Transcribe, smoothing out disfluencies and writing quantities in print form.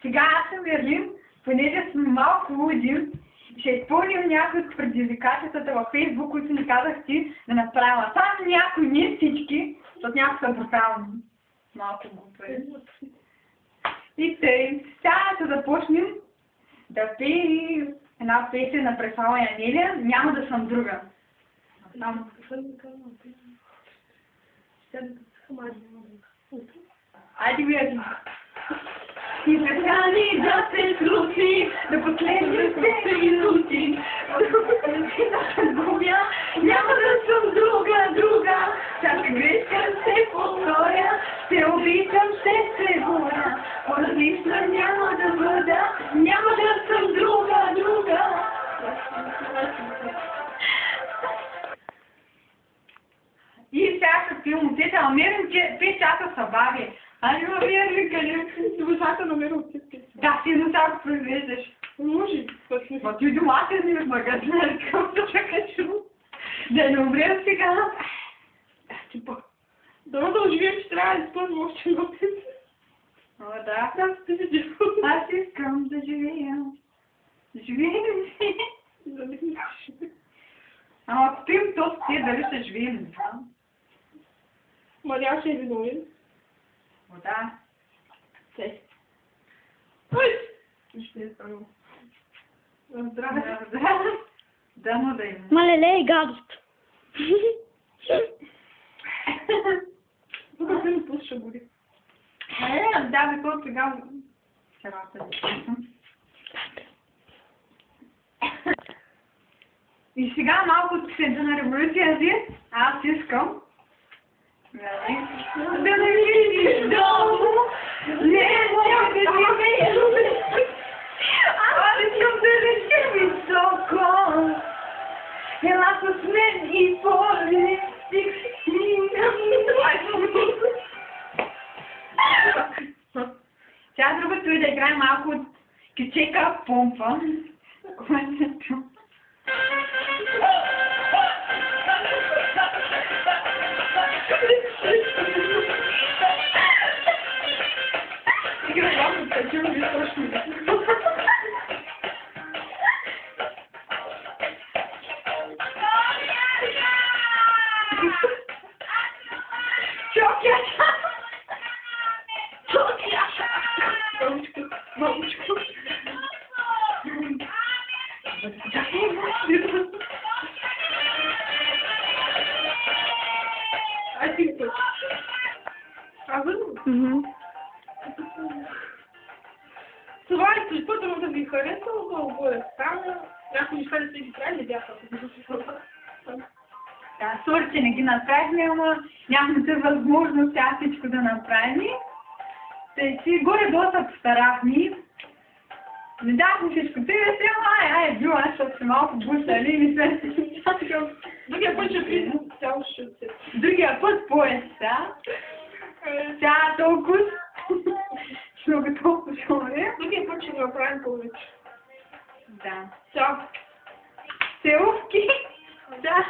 Сега аз съм Ерлин, понеже сме малко луди, ще изпълним някои от предизвикателствата във Фейсбук, които ни казах ти да направим. Само някои, не всички, защото някои са брутални. Малко глупави. И тъй, сега да започнем да пеем една песен на Преслава и Анелия, няма да съм друга. Айде ви и прекани да се срути, да последните минути. Да се губя, няма да съм друга. Всяка грешка се повторя, ще обичам, ще се боря. По-различна няма да бъда, няма да съм друга. И сега ще пия момчета, ама мерим, че 5 часа са баби. Ами ма вие къде? Душата намеря от тези. Да, си едно сега го произвеждаш. Може. Ма ти дома се не в магазина, какъвто ще качу. Да не умрем сега. Типа. Дано да оживеем, че трябва да изпълним още едно песен. О, да. Да, сте видели. Аз искам да живея. Живеем си. Да не мислиш. Ама ако пием то с тия, дали ще живеем, не знам. Мариан ще е виновен. О, да. Се. Ой! Ще е станало. Здраве. Да, но да има. Малеле, гадост. Тук се ми пуша гори. Да, бе, то сега... И сега малко от центъра на революция си, аз искам да не видиш долу, не искам да живея, аз искам да летя високо, ела с мен и поле, сега другото е да играем малко от кичека помпа, което Това е първо да ви харесало, много е стана. Някои неща не са ги правили, бяха. Да, сори, че не ги направихме, ама нямаме възможност сега всичко да направим. Те си горе-долу се постарахме. Не дахме всичко. Те да се, ай, бил, аз защото си малко бушали и не се... Другия път ще влизам цяло ще се. Другия път поезд, да? Сега толкова... Много толкова шумне. Другия път ще го направим повече. Да. Чао. Селовки. Да.